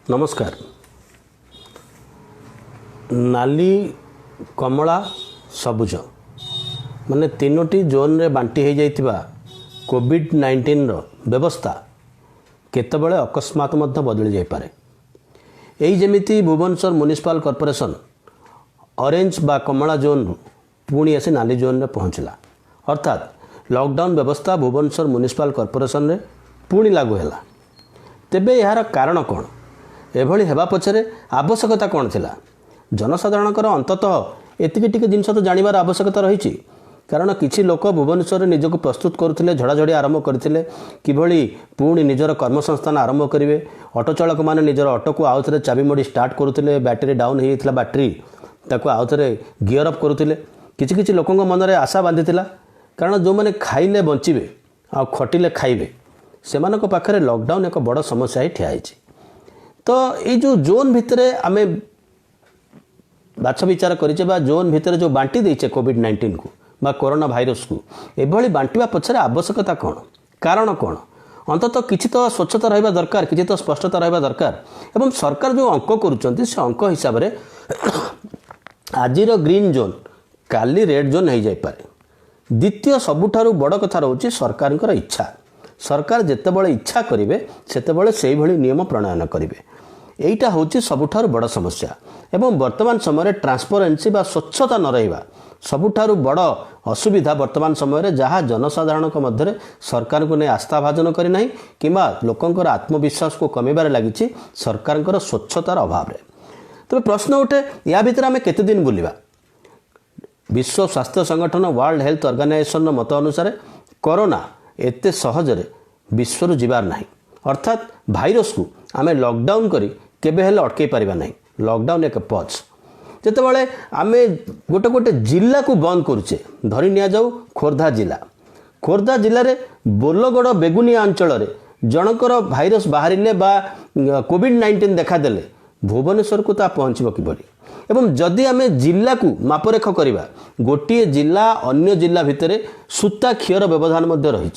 नमस्कार। नाली कमला सबुज माने तीनोटी जोन रे बांटी हो जाइतिबा कोविड-19 रो व्यवस्था केतबेले अकस्मात मध्य बदली जाई पारे। एही जेमिति भुवनेश्वर म्युनिसिपल कॉर्पोरेशन ऑरेंज बा कमला जोन पुणी आसी नाली जोन रे पहुँचला, अर्थात लॉकडाउन व्यवस्था भुवनेश्वर म्युनिसिपल कॉर्पोरेशन रे पुणी लागू हैला। तेबे यार कारण कौन, एभली हेबा पछरे आवश्यकता कौन थिला? जनसाधारणकर अंततः एतिकी टिके जिनस तो जानिबार आवश्यकता रही, कारण किछि लोक भुवनेश्वर निजक प्रस्तुत करुथिले, झड़ाझड़ी आरंभ करथिले किभली पुणी निजर कर्मसंस्थान आरंभ करिवे। ऑटो चालक माने निजर ऑटो को आउ थरे चाबी मोड़ी स्टार्ट करुथिले, बैटरी डाउन हो जाइथिला बैटरी ताको आउ थरे गियर अप करुथिले। किछि किछि लोकंग मनरे आशा बांधिथिला, कारण जो माने खाइले बंचिबे आ खटिले खाइबे सेमानक पाखरे लॉकडाउन एक बड़ समस्या ही ठिया होइछि। तो ये जो जोन भितर आमे बाछ विचार करिचे बा जोन भितर जो बांटी देइचे कोविड-19 को बा कोरोना भाइरस को, एभली बांटिबा पछरे आवश्यकता कौन, कारण कौन? अंततः किछि तो स्वच्छता रहिबा दरकार, किछि तो स्पष्टता रहिबा दरकार। एवं सरकार जो अंक करूचंती से अंक हिसाब रे आजिर ग्रीन जोन काली रेड जोन हो जाई पारे। द्वितीय सबुठारु बड़ कथा रहउछि सरकारଙ୍କର इच्छा। सरकार जेतेबेले इच्छा करिवे सेतेबेले सेही भली नियम प्रणयन करिवे। एइटा होछि सबुठारु बड़ समस्या। एवं वर्तमान समय ट्रांसपेरेंसी बा स्वच्छता न रहिबा सबुठारु बड़ असुविधा वर्तमान समय जहाँ जनसाधारण मध्य सरकार को नहीं आस्था भाजन करी नाही किंबा लोकंकर आत्मविश्वास को कमीबार लागिछि सरकारଙ୍କର स्वच्छतार अभाव रे। तबे प्रश्न उठे, या भितर आमे केते दिन बुलिबा? विश्व स्वास्थ्य संगठन वर्ल्ड हेल्थ ऑर्गेनाइजेशन मत अनुसार कोरोना एते सहजरे विश्वर जीवार नाही, अर्थात भाइरस को आमे लॉकडाउन करी केबे हेले अटकई परिबा नाही। लॉकडाउन एक पॉज। जेतेबेले आमे गोटे गोटे जिला को बंद करूचे, धरी निया जाऊ खोर्धा जिला। खोर्धा जिले रे बोलगड़ बेगुनिया अंचल रे जनकर भाइरस बाहरिले बा कोविड-19 देखा देले भुवनेश्वर को ता पहुँचब किबरी? एवं जदि आमे जिला को मापरेख करिबा, गोटे जिला अन्य जिला भितरे सूता क्षीर व्यवधान मध्य रही।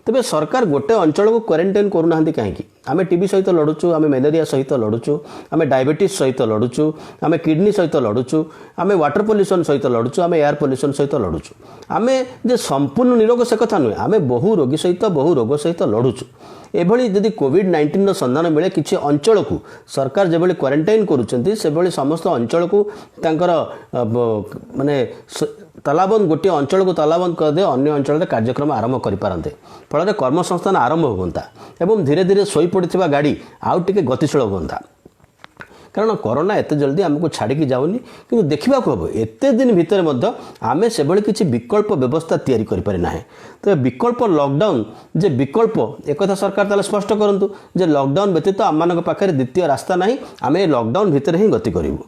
तेबे सरकार गोटे अंचल को क्वारंटाइन करूना कहीं? आमे टीबी सहित लड़ुचु, आमे मलेरिया सहित लड़ुचु, आमे डायबिटीज सहित लड़ुचु, आमे किडनी सहित लड़ुचु, आमे वाटर पोल्यूशन सहित लड़ुचु, आमे एयर पोल्यूशन सहित लड़ुचु। आमे जे संपूर्ण निरोग से कथा नुहे, आमे बहु रोगी सहित बहु रोग सहित लड़ुचु। एभली जदि कोविड-19 संधान मिले किसी अंचल को सरकार जो क्वारंटाइन करुँच से समस्त अंचल को तांकर माने तालाबंद, गोटे अंचल को तालाबंद करदे अन्य अंचल कार्यक्रम आरंभ करें, फल कर्मसंस्थान आरंभ होता एवं धीरे धीरे शोई पड़ा गाड़ी आउ टिके गतिशील होता। कारण कोरोना एत जल्दी आमको छाड़ी जाऊनी, कि देखा हम एत दिन भितर आमे से भली किसी विकल्प व्यवस्था तैयारी करें ना। तो विकल्प लॉकडाउन जे विकल्प एक सरकार ताले स्पष्ट करंतु जे लॉकडाउन व्यतीत आम पाखे द्वितीय रास्ता नहीं, आम लॉकडाउन भितर ही गति करूँ।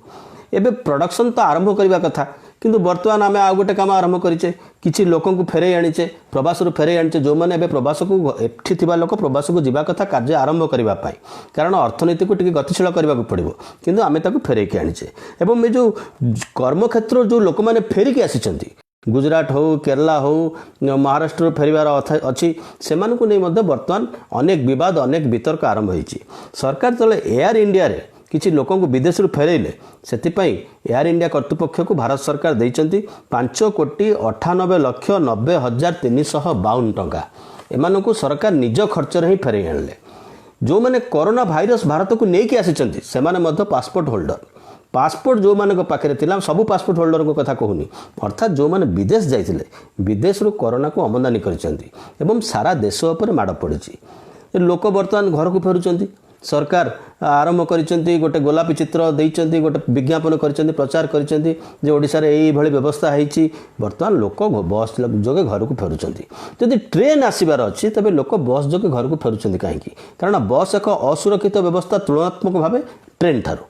एबे प्रोडक्शन तो आरंभ करने कथा, किंतु बर्तमान आम आउ गोटे काम आरंभ करें, किसी लोक फेरे आनीचे, प्रवास फेरे आनीचे, जो मैंने एबे प्रवास को एठी थिबा लोक प्रवास को जीवा कथा कार्य आरंभ करने, कारण अर्थनीति को टिके गतिशील करने पड़ो, किंतु आमे ताकू फेरेकी आनीचे। एवं ये जो कर्मक्षेत्र जो लोक मैंने फेरिकी आसीचंती, गुजरात हो, केरला हो, महाराष्ट्र फेरबार अच्छी से बर्तमान अनेक विवाद अनेक वितर्क आरंभ होती। सरकार तले एयर इंडिया रे किसी लोक विदेश फेरइले से एयर इंडिया कर्तृपक्ष को भारत सरकार देइचंती 5,98,90,352 टंका। एमानकु सरकार निज खर्च ही फेरई आनले। जो मैंने कोरोना भाइरस भारत को लेकिन आसीचंती सेमाने मध्य पासपोर्ट होल्डर, पासपोर्ट जो मान पाखे थिला सबू पासपोर्ट होल्डर को कथा कहूनी, अर्थात जो मैंने विदेश जाइए विदेश कोरोना को आमदानी करछंती एवं सारा देश उपर माड़ पड़ी। लोक बर्तमान घर को फेरुचंती। सरकार आरंभ करिसेंती, गोटे गोलापी चित्र देइचंती, गोटे विज्ञापन करिसेंती, प्रचार करिसेंती जे ओडिसा रे एई भली व्यवस्था हैची। बर्तमान लोक बस जोगे घर को फेरुचंती। जदि ट्रेन आसीबार अछि तबे लोक बस जोगे घर को फेरुचंती काहेकि? कारण बस एक असुरक्षित व्यवस्था तुलनात्मक भावे ट्रेन थारू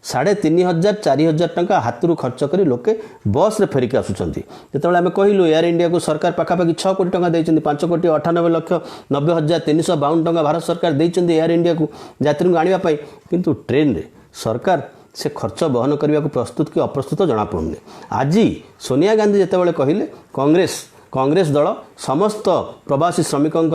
3,500-4,000 टंका हाथरू खर्च करी लोके बस रे फेरिक आसुचंती। जेतेबेले आमे कहिलु एयर इंडिया को सरकार पाखापाखि 6 कोटी टंका देइचंती, 5,98,90,352 टंका भारत सरकार देइचंती एयर इंडिया को यात्री को आनिबा पई, किंतु ट्रेन रे सरकार से खर्च बहन करने को प्रस्तुत कि अप्रस्तुत जना पड़ुनी। आज सोनिया गांधी जेतेबेले कहिले कांग्रेस दल समस्त प्रवासी श्रमिकों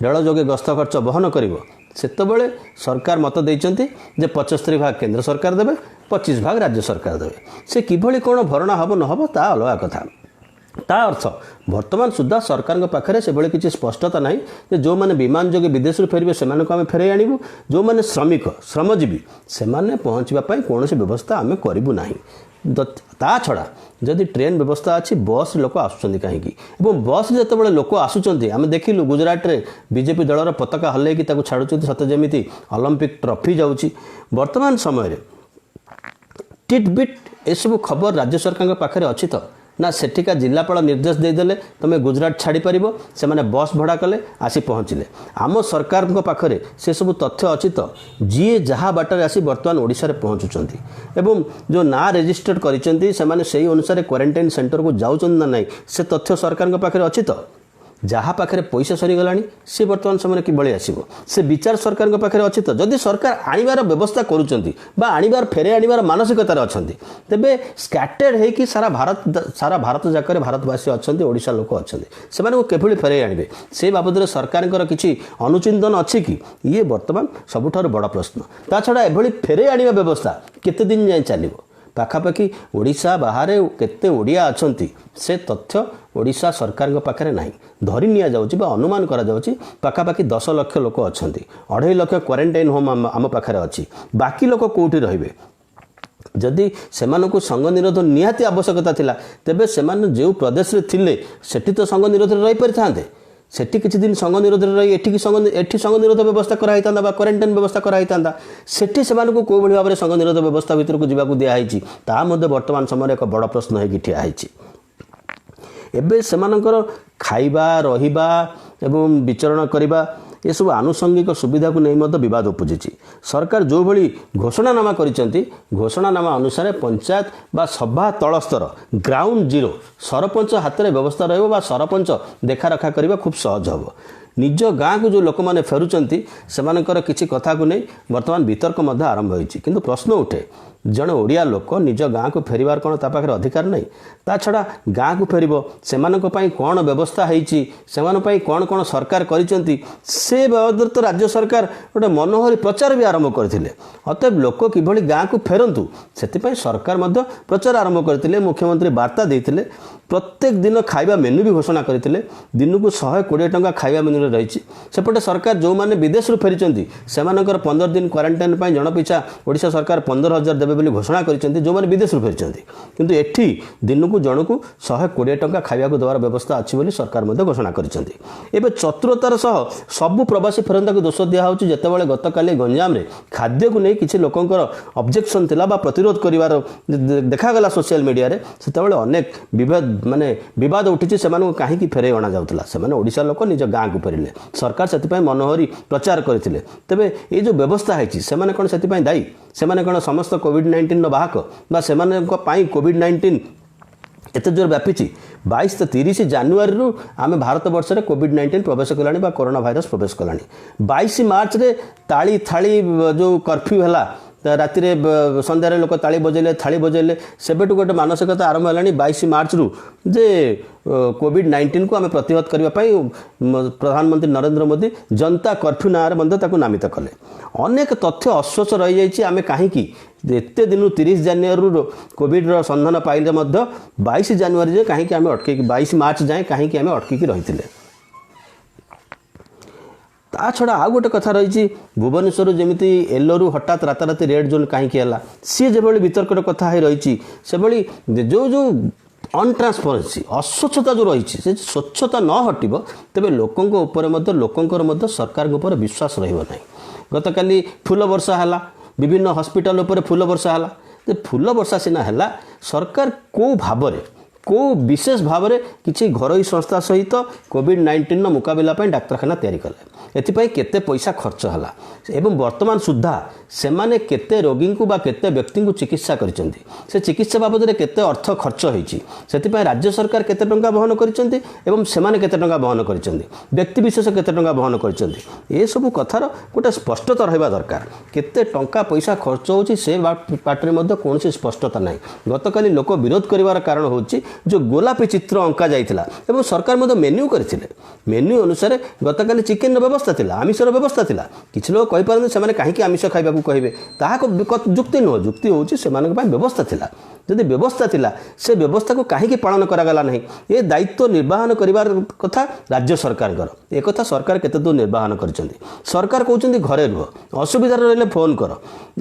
रेल जोगे गस्त खर्च बहन करिवो, ସେତେବେଳେ ସରକାର ମତ ଦେଇଛନ୍ତି ଯେ 75 ଭାଗ କେନ୍ଦ୍ର ସରକାର ଦେବେ, 25 ଭାଗ ରାଜ୍ୟ ସରକାର ଦେବେ। ସେ କିଭଳି କ'ଣ ଭରଣା ହେବ ନ ହେବ ତା ଅଲଗା କଥା। ତା ଅର୍ଥ ବର୍ତ୍ତମାନ ସୁଦ୍ଧା ସରକାରଙ୍କ ପାଖରେ ସେଭଳି କିଛି ସ୍ପଷ୍ଟତା ନାହିଁ ଯେ ଯେଉଁମାନେ ବିମାନ ଯୋଗେ ବିଦେଶରୁ ଫେରିବେ ସେମାନଙ୍କୁ ଆମେ ଫେରାଇ ଆଣିବୁ, ଯେଉଁମାନେ ଶ୍ରମିକ ଶ୍ରମଜୀବୀ ସେମାନେ ପହଞ୍ଚିବା ପାଇଁ କୌଣସି ବ୍ୟବସ୍ଥା ଆମେ କରିବୁ ନାହିଁ। ତା ଛଡ଼ା ଯଦି ଟ୍ରେନ୍ ବ୍ୟବସ୍ଥା ଅଛି ବସ୍ ଲୋକ ଆସୁଛନ୍ତି କାହିଁକି, ଏବଂ ବସ୍ରେ ଯେତେବେଳେ ଲୋକ ଆସୁଛନ୍ତି ଆମେ ଦେଖିଲୁ ଗୁଜରାଟରେ ବିଜେପି ଦଳର ପତାକା ହଲେଇକି ତାକୁ ଛାଡ଼ୁଛନ୍ତି ସତେ ଯେମିତି ଅଲିମ୍ପିକ୍ ଟ୍ରଫି ଯାଉଛି। ବର୍ତ୍ତମାନ ସମୟରେ ଟିଟ୍ ବିଟ୍ ଏସବୁ ଖବର ରାଜ୍ୟ ସରକାରଙ୍କ ପାଖରେ ଅଛି ତ ନା ସେଠିକା ଜିଲ୍ଲାପାଳ ନିର୍ଦ୍ଦେଶ ଦେଇଦେଲେ ତୁମେ ଗୁଜରାଟ ଛାଡ଼ିପାରିବ, ସେମାନେ ବସ୍ ଭଡ଼ା କଲେ ଆସି ପହଞ୍ଚିଲେ। ଆମ ସରକାରଙ୍କ ପାଖରେ ସେସବୁ ତଥ୍ୟ ଅଛି ତ ଯିଏ ଯାହା ବାଟରେ ଆସି ବର୍ତ୍ତମାନ ଓଡ଼ିଶାରେ ପହଞ୍ଚୁଛନ୍ତି ଏବଂ ଯେଉଁ ନାଁ ରେଜିଷ୍ଟର୍ଡ କରିଛନ୍ତି ସେମାନେ ସେହି ଅନୁସାରେ କ୍ୱାରେଣ୍ଟାଇନ୍ ସେଣ୍ଟରକୁ ଯାଉଛନ୍ତି ନା ନାହିଁ ସେ ତଥ୍ୟ ସରକାରଙ୍କ ପାଖରେ ଅଛି ତ। ଯାହା ପାଖରେ ପଇସା ସରିଗଲାଣି ସେ ବର୍ତ୍ତମାନ ସମୟରେ କିଭଳି ଆସିବ ସେ ବିଚାର ସରକାରଙ୍କ ପାଖରେ ଅଛି ତ। ଯଦି ସରକାର ଆଣିବାର ବ୍ୟବସ୍ଥା କରୁଛନ୍ତି ବା ଆଣିବାର ଫେରାଇ ଆଣିବାର ମାନସିକତାରେ ଅଛନ୍ତି ତେବେ ସ୍କାଟର୍ଡ ହେଇକି ସାରା ଭାରତ ଯାକରେ ଭାରତବାସୀ ଅଛନ୍ତି, ଓଡ଼ିଶା ଲୋକ ଅଛନ୍ତି, ସେମାନଙ୍କୁ କିଭଳି ଫେରାଇ ଆଣିବେ ସେ ବାବଦରେ ସରକାରଙ୍କର କିଛି ଅନୁଚିନ୍ତନ ଅଛି କି? ଇଏ ବର୍ତ୍ତମାନ ସବୁଠାରୁ ବଡ଼ ପ୍ରଶ୍ନ। ତା ଛଡ଼ା ଏଭଳି ଫେରାଇ ଆଣିବା ବ୍ୟବସ୍ଥା କେତେ ଦିନ ଯାଏଁ ଚାଲିବ? ପାଖାପାଖି ଓଡ଼ିଶା ବାହାରେ କେତେ ଓଡ଼ିଆ ଅଛନ୍ତି ସେ ତଥ୍ୟ ଓଡ଼ିଶା ସରକାରଙ୍କ ପାଖରେ ନାହିଁ। ଧରି ନିଆଯାଉଛି ବା ଅନୁମାନ କରାଯାଉଛି ପାଖାପାଖି 10 ଲକ୍ଷ ଲୋକ ଅଛନ୍ତି, 2.5 ଲକ୍ଷ କ୍ୱାରେଣ୍ଟାଇନ୍ ହୋମ୍ ଆମ ପାଖରେ ଅଛି। ବାକି ଲୋକ କେଉଁଠି ରହିବେ? ଯଦି ସେମାନଙ୍କୁ ସଂଘ ନିରୋଧ ନିହାତି ଆବଶ୍ୟକତା ଥିଲା ତେବେ ସେମାନେ ଯେଉଁ ପ୍ରଦେଶରେ ଥିଲେ ସେଠି ତ ସଂଘ ନିରୋଧରେ ରହିପାରିଥାନ୍ତେ। ସେଠି କିଛି ଦିନ ସଂଘ ନିରୋଧରେ ରହି ଏଠି ସଂଘ ନିରୋଧ ବ୍ୟବସ୍ଥା କରାହେଇଥାନ୍ତା ବା କ୍ୱାରେଣ୍ଟାଇନ୍ ବ୍ୟବସ୍ଥା କରାହେଇଥାନ୍ତା। ସେଠି ସେମାନଙ୍କୁ କେଉଁଭଳି ଭାବରେ ସଂଘ ନିରୋଧ ବ୍ୟବସ୍ଥା ଭିତରକୁ ଯିବାକୁ ଦିଆହେଇଛି ତାହା ମଧ୍ୟ ବର୍ତ୍ତମାନ ସମୟରେ ଏକ ବଡ଼ ପ୍ରଶ୍ନ ହୋଇକି ଠିଆ ହେଇଛି। ଏବେ ସେମାନଙ୍କର ଖାଇବା ରହିବା ଏବଂ ବିଚରଣ କରିବା ଏସବୁ ଆନୁଷଙ୍ଗିକ ସୁବିଧାକୁ ନେଇ ମଧ୍ୟ ବିବାଦ ଉପୁଜିଛି। ସରକାର ଯେଉଁଭଳି ଘୋଷଣାନାମା କରିଛନ୍ତି ଘୋଷଣାନାମା ଅନୁସାରେ ପଞ୍ଚାୟତ ବା ସଭା ତଳ ସ୍ତର ଗ୍ରାଉଣ୍ଡ ଜିରୋ ସରପଞ୍ଚ ହାତରେ ବ୍ୟବସ୍ଥା ରହିବ ବା ସରପଞ୍ଚ ଦେଖାରଖା କରିବା ଖୁବ୍ ସହଜ ହେବ। ନିଜ ଗାଁକୁ ଯେଉଁ ଲୋକମାନେ ଫେରୁଛନ୍ତି ସେମାନଙ୍କର କିଛି କଥାକୁ ନେଇ ବର୍ତ୍ତମାନ ବିତର୍କ ମଧ୍ୟ ଆରମ୍ଭ ହୋଇଛି। କିନ୍ତୁ ପ୍ରଶ୍ନ ଉଠେ ଜଣେ ଓଡ଼ିଆ ଲୋକ ନିଜ ଗାଁକୁ ଫେରିବାର କ'ଣ ତା ପାଖରେ ଅଧିକାର ନାହିଁ? ତା ଛଡ଼ା ଗାଁକୁ ଫେରିବ ସେମାନଙ୍କ ପାଇଁ କ'ଣ ବ୍ୟବସ୍ଥା ହେଇଛି, ସେମାନଙ୍କ ପାଇଁ କ'ଣ କ'ଣ ସରକାର କରିଛନ୍ତି ସେ ବାବଦରେ ତ ରାଜ୍ୟ ସରକାର ଗୋଟେ ମନୋହରୀ ପ୍ରଚାର ବି ଆରମ୍ଭ କରିଥିଲେ। ଅତଏବ ଲୋକ କିଭଳି ଗାଁକୁ ଫେରନ୍ତୁ ସେଥିପାଇଁ ସରକାର ମଧ୍ୟ ପ୍ରଚାର ଆରମ୍ଭ କରିଥିଲେ। ମୁଖ୍ୟମନ୍ତ୍ରୀ ବାର୍ତ୍ତା ଦେଇଥିଲେ, ପ୍ରତ୍ୟେକ ଦିନ ଖାଇବା ମେନୁ ବି ଘୋଷଣା କରିଥିଲେ। ଦିନକୁ 120 ଟଙ୍କା ଖାଇବା ମେନୁରେ ରହିଛି। ସେପଟେ ସରକାର ଯେଉଁମାନେ ବିଦେଶରୁ ଫେରିଛନ୍ତି ସେମାନଙ୍କର 15 ଦିନ କ୍ୱାରେଣ୍ଟାଇନ୍ ପାଇଁ ଜଣ ପିଛା ଓଡ଼ିଶା ସରକାର 15,000 ଦେବେ ବୋଲି ଘୋଷଣା କରିଛନ୍ତି ଯେଉଁମାନେ ବିଦେଶରୁ ଫେରିଛନ୍ତି। କିନ୍ତୁ ଏଠି ଦିନକୁ ଜଣକୁ 120 ଟଙ୍କା ଖାଇବାକୁ ଦେବାର ବ୍ୟବସ୍ଥା ଅଛି ବୋଲି ସରକାର ମଧ୍ୟ ଘୋଷଣା କରିଛନ୍ତି। ଏବେ ଚତୁରତାର ସହ ସବୁ ପ୍ରବାସୀ ଫେରନ୍ତାକୁ ଦୋଷ ଦିଆହେଉଛି। ଯେତେବେଳେ ଗତକାଲି ଗଞ୍ଜାମରେ ଖାଦ୍ୟକୁ ନେଇ କିଛି ଲୋକଙ୍କର ଅବଜେକ୍ସନ୍ ଥିଲା ବା ପ୍ରତିରୋଧ କରିବାର ଦେଖାଗଲା ସୋସିଆଲ ମିଡ଼ିଆରେ ସେତେବେଳେ ଅନେକ ବିବାଦ ଉଠିଛି ସେମାନଙ୍କୁ କାହିଁକି ଫେରାଇ ଅଣାଯାଉଥିଲା। ସେମାନେ ଓଡ଼ିଶା ଲୋକ ନିଜ ଗାଁକୁ ଫେରିଲେ, ସରକାର ସେଥିପାଇଁ ମନୋହରୀ ପ୍ରଚାର କରିଥିଲେ। ତେବେ ଏଇ ଯେଉଁ ବ୍ୟବସ୍ଥା ହେଇଛି ସେମାନେ କ'ଣ ସେଥିପାଇଁ ଦାୟୀ? ସେମାନେ କ'ଣ ସମସ୍ତ କୋଭିଡ୍-19ର ବାହକ ବା ସେମାନଙ୍କ ପାଇଁ କୋଭିଡ୍-19 ଏତେ ଜୋର ବ୍ୟାପିଛି? 22-30 ଜାନୁଆରୀରୁ ଆମେ ଭାରତବର୍ଷରେ କୋଭିଡ୍-19 ପ୍ରବେଶ କଲାଣି ବା କରୋନା ଭାଇରସ୍ ପ୍ରବେଶ କଲାଣି। 22 ମାର୍ଚ୍ଚରେ ତାଳି ଥାଳି ଯେଉଁ କର୍ଫ୍ୟୁ ହେଲା ରାତିରେ ସନ୍ଧ୍ୟାରେ ଲୋକ ତାଳି ବଜାଇଲେ ଥାଳି ବଜାଇଲେ ସେବେଠୁ ଗୋଟେ ମାନସିକତା ଆରମ୍ଭ ହେଲାଣି 22 ମାର୍ଚ୍ଚରୁ ଯେ କୋଭିଡ୍-19କୁ ଆମେ ପ୍ରତିହତ କରିବା ପାଇଁ ପ୍ରଧାନମନ୍ତ୍ରୀ ନରେନ୍ଦ୍ର ମୋଦି ଜନତା କର୍ଫ୍ୟୁ ନାଁରେ ମଧ୍ୟ ତାକୁ ନାମିତ କଲେ। ଅନେକ ତଥ୍ୟ ଅସ୍ୱଚ୍ଛ ରହିଯାଇଛି। ଆମେ କାହିଁକି ଏତେ ଦିନରୁ 30 ଜାନୁଆରୀରୁ କୋଭିଡ୍ର ସନ୍ଧାନ ପାଇଲେ ମଧ୍ୟ 22 ଜାନୁଆରୀ ଯାଏଁ କାହିଁକି ଆମେ ଅଟକେଇକି 22 ମାର୍ଚ୍ଚ ଯାଏଁ କାହିଁକି ଆମେ ଅଟକିକି ରହିଥିଲେ? ତା ଛଡ଼ା ଆଉ ଗୋଟେ କଥା ରହିଛି ଭୁବନେଶ୍ୱରରୁ ଯେମିତି ଏଲୋରୁ ହଠାତ୍ ରାତାରାତି ରେଡ୍ ଜୋନ୍ କାହିଁକି ହେଲା ସିଏ ଯେଭଳି ବିତର୍କର କଥା ହେଇ ରହିଛି ସେଭଳି ଯେଉଁ ଅନଟ୍ରାନ୍ସପରେନ୍ସି ଅସ୍ୱଚ୍ଛତା ଯେଉଁ ରହିଛି ସେ ସ୍ୱଚ୍ଛତା ନ ହଟିବ ତେବେ ଲୋକଙ୍କ ଉପରେ ଲୋକଙ୍କର ମଧ୍ୟ ସରକାରଙ୍କ ଉପରେ ବିଶ୍ୱାସ ରହିବ ନାହିଁ। ଗତକାଲି ଫୁଲ ବର୍ଷା ହେଲା, ବିଭିନ୍ନ ହସ୍ପିଟାଲ ଉପରେ ଫୁଲ ବର୍ଷା ହେଲା। ଯେ ଫୁଲ ବର୍ଷା ସିନା ହେଲା ସରକାର କେଉଁ ବିଶେଷ ଭାବରେ କିଛି ଘରୋଇ ସଂସ୍ଥା ସହିତ କୋଭିଡ୍-19ର ମୁକାବିଲା ପାଇଁ ଡାକ୍ତରଖାନା ତିଆରି କଲେ, ଏଥିପାଇଁ କେତେ ପଇସା ଖର୍ଚ୍ଚ ହେଲା ଏବଂ ବର୍ତ୍ତମାନ ସୁଦ୍ଧା ସେମାନେ କେତେ ରୋଗୀଙ୍କୁ ବା କେତେ ବ୍ୟକ୍ତିଙ୍କୁ ଚିକିତ୍ସା କରିଛନ୍ତି, ସେ ଚିକିତ୍ସା ବାବଦରେ କେତେ ଅର୍ଥ ଖର୍ଚ୍ଚ ହୋଇଛି, ସେଥିପାଇଁ ରାଜ୍ୟ ସରକାର କେତେ ଟଙ୍କା ବହନ କରିଛନ୍ତି ଏବଂ ସେମାନେ କେତେ ଟଙ୍କା ବହନ କରିଛନ୍ତି, ବ୍ୟକ୍ତିବିଶେଷ କେତେ ଟଙ୍କା ବହନ କରିଛନ୍ତି, ଏସବୁ କଥାର ଗୋଟେ ସ୍ପଷ୍ଟତା ରହିବା ଦରକାର। କେତେ ଟଙ୍କା ପଇସା ଖର୍ଚ୍ଚ ହେଉଛି ସେ ପାଟରେ ମଧ୍ୟ କୌଣସି ସ୍ପଷ୍ଟତା ନାହିଁ। ଗତକାଲି ଲୋକ ବିରୋଧ କରିବାର କାରଣ ହେଉଛି जो गोलापी चित्र अंका जाइथिला एवं सरकार मध्य मेन्यू करथिले मेन्यू अनुसार गतकाली चिकेन व्यवस्था थिला आमिषर व्यवस्था थिला किछि लोक कहि पारन से माने काहे आमिष खाइबा को कहबे ताहा जुक्ति नुह जुक्ति होउछि सेमानक पय व्यवस्था थिला जदि व्यवस्था थिला से व्यवस्था को काहे पालन करागला नहीं ये दायित्व निर्वाहन करिवार कथा राज्य सरकार एक कथा सरकार केते दूर निर्वाहन करछन्ती सरकार कहउछन्ती घरे रुह असुविधा रहले फोन कर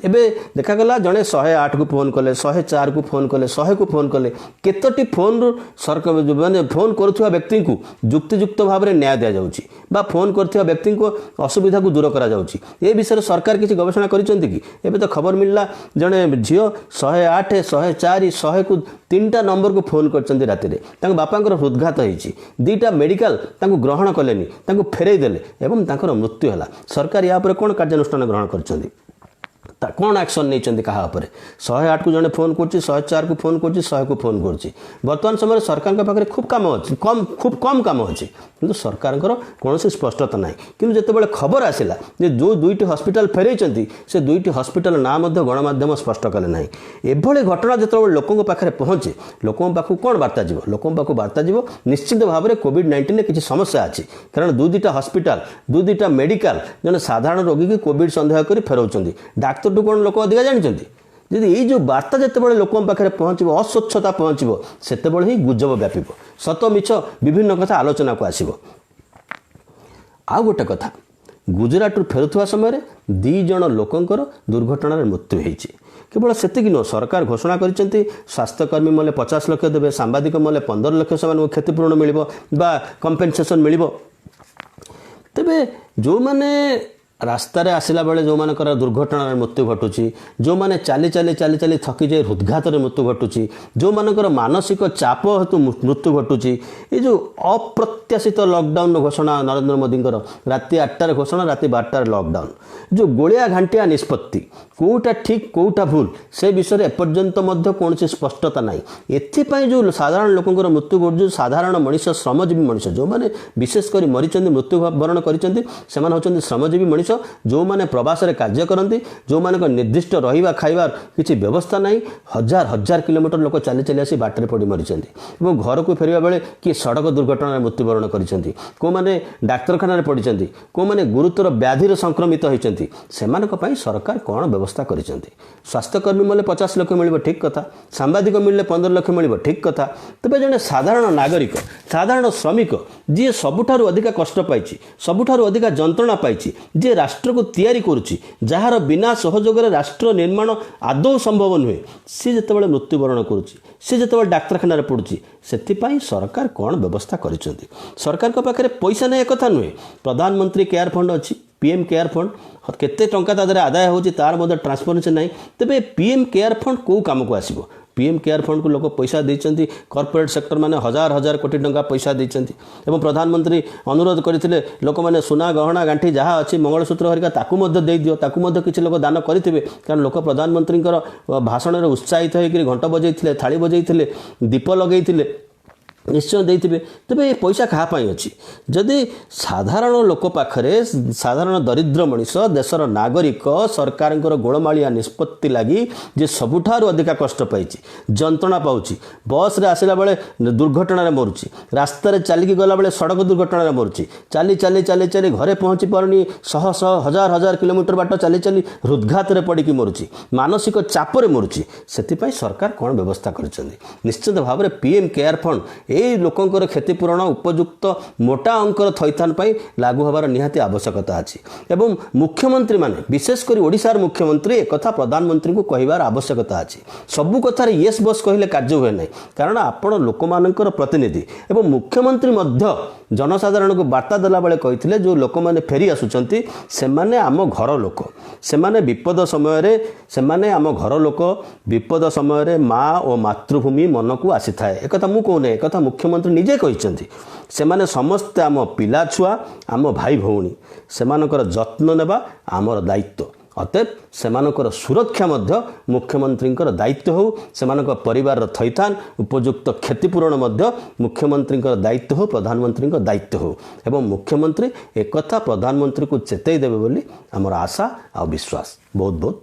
एबे देखागला जड़े 108 को फोन कले 104 को फोन कले 100 को फोन कले केतोटी फोन सरकार माने फोन करुवा व्यक्ति को जुक्तियुक्त भाव में न्याय दि जाउछि बा फोन करथिबा व्यक्ति को असुविधा को दूर करा जाउछि ए विषय सरकार किसी गवेषणा करिसेंती कि एबे तो खबर मिलला जड़े झियो 108 104 100 को 3टा नंबर को फोन करछन्ती राति रे तांग बापांकर हृदघात होईछि 2टा मेडिकल तांको ग्रहण कलेनी तांको फेरई देले एवं तांकर मृत्यु हला सरकार या पर कोन कार्यानुष्ठान ग्रहण करछन्ती कौन एक्शन नहीं क्या 108 को जड़े फोन कर 104 को फोन कर 100 को फोन कर बर्तमान समय सरकार पाखे खूब कम अच्छी खूब कम कम अच्छी कि सरकार कौन स्पष्टता ना कि जिते खबर आसला जो 2टी हस्पिटाल फेरई से 2टी हस्पिटाल ना गणमाध्यम स्पष्ट कले ना एभली घटना जो लोकों पाखे पहुँचे लोकों पाख कौन बार्ता जीव लोकों पाख बार्ता जीव निश्चित भाव में कोविड-19 किसी समस्या अच्छी कारण 2-2टा हस्पिटाल 2-2टा मेडिकल जन साधारण रोगी की कोविड सन्देह कर फेराउं डाक्तर कौन लोक अधिका जानते जदि ये जो बार्ता जिते लोकों पाखे पहुँचो अस्वच्छता पहुँचो सेते ही गुजब व्यापी सत मिछ विभिन्न कथा आलोचना को आसो आउ गोटे कथा गुजरात फेरुवा समय 2 जण लोकंकर दुर्घटनार मृत्यु होती केवल सेतिक नुह सरकार घोषणा करछन्ती स्वास्थ्यकर्मी मले 50 लाख देवे सांबादिक मले 15 लाख से क्षतिपूरण मिल कंपेनसेसन मिल तेबे जो माने रास्तार आसला बेले जो मानकर दुर्घटनार मृत्यु घटुची जो माने चाली चाली चाली चाली थकी जाए हृदघात मृत्यु घटुची जो मानकर मानसिक चाप हेतु मृत्यु घटुची ये जो अप्रत्याशित लॉकडाउन घोषणा नरेंद्र मोदी राति 8टार घोषणा राति 12टार लॉकडाउन जो गोलिया घांटिया निष्पत्ति कोटा ठीक कोटा भूल से विषय एपर्यंत कौन स्पष्टता ना एथिपाई जो साधारण लोकंर मृत्यु घटू साधारण मनीष श्रमजीवी मनीष जो मैंने विशेषकर मरीचंद मृत्युवरण करते श्रमजीवी मनीष जो माने प्रवास रे कार्य करती जो मानक निर्दिष्ट रहिबा खाइबार किसी व्यवस्था नहीं हजार हजार किलोमीटर लोक चली चली आसी बाटर पड़ी मरीचंती और घर को फेरिबा बेले कि सड़क दुर्घटना मृत्युवरण करछंती को माने डाक्तरखाना रे पड़िचंती को माने गुरुतर व्याधि संक्रमित होइचंती सेमानक पई सरकार कोन व्यवस्था करिचंती स्वास्थ्यकर्मी मिले 50 लाख मिलिबो ठीक कथा सांबादिक मिलले 15 लाख मिलिबो ठीक कथा तबे जने साधारण नागरिक साधारण श्रमिक जी सबुठारु अधिक कष्ट पाइछि सबुठारु अधिक जंत्रणा पाइछि जे राष्ट्र को तैयारी करुछि जार बिना सहयोग राष्ट्र निर्माण आदौ संभव नुहे सी जिते मृत्युवरण करुछि सी जिते डाक्तरखाना पड़ुछि से सरकार कौन व्यवस्था करिसेंती सरकार को पाखे पैसा नहीं एक कथा नुहे प्रधानमंत्री केयर फंड अच्छी पीएम केयर फंड केते टंका तादरे आदाय होछि तार मध्य ट्रांसपेरेंसी नहीं तेबे पीएम केयर फंड को काम को आसीबो पीएम केयर फंड को लोक पैसा देइचंती कॉर्पोरेट सेक्टर माने हजार हजार कोटी टंका पैसा देइचंती एवं प्रधानमंत्री अनुरोध करथिले लोक माने सुना गहना गांठी जहाँ अच्छी मंगलसूत्र हरिका ताकू मध्य दे दियो ताकू मध्य किछि लोक दान करिथिबे कारण लोक प्रधानमंत्री भाषण रे उत्साहित होइकरी घंटा बजैथिले थाली बजैथिले दीप लगैथिले निश्चय देते तेज ये पैसा क्या अच्छी जदि साधारण लोक पाखे साधारण दरिद्र मनीष देशर नागरिक सरकार गोलमालिया निष्पत्ति लगी जे सबुठारु अधिक कष्ट पाई जंत्रणा पाँच बस रे आसला बेले दुर्घटना मरुची रास्तार चलिकी गला बेले सड़क दुर्घटना मरुची चाली चाली चाली चाली घरे पहुँची पारुनी शह शह हजार हजार किलोमीटर बाट चाली चाली हृदघात पड़ी मरुची मानसिक चापरे मरुची से सरकार कौन व्यवस्था कर निश्चित भाव में पीएम केयर फंड ये लोकंकर क्षतिपूरण उपयुक्त मोटा अंकर थैथान पाई लागू होबार निहाती आवश्यकता अछि एवं मुख्यमंत्री माने विशेषकर ओडिशार मुख्यमंत्री एक कथा प्रधानमंत्री को कहिबार आवश्यकता अछि सबु कथार येस बस कहले कार्य हुए नहीं कारण आपण लोकमानंकर प्रतिनिधि एवं मुख्यमंत्री मध्य जनसाधारण को वार्ता देला बेले कहिथिले जो लोक माने फेरी आसुचंती सेमाने आम घर लोक सेमाने विपद समय रे सेमाने आम घर लोक विपद समय रे माँ और मातृभूमि मन को आसी थाए एक कथा मु कहने एक कथा मुख्यमंत्री निजे कहिसंती सेमाने समस्त आम पिला छुआ आम भाई भौणी सेमानकर जत्न नेबा आमर दायित्व अतएव सेमानकर सुरक्षा मध्य मुख्यमंत्रींकर दायित्व हो सेमानकर परिवार थैथान उपयुक्त क्षतिपूरण मध्य मुख्यमंत्रींकर दायित्व हो प्रधानमंत्रींकर दायित्व हो एवं मुख्यमंत्री एक कथा प्रधानमंत्री को चेतई देबे बोली आमर आशा आ विश्वास बहुत बहुत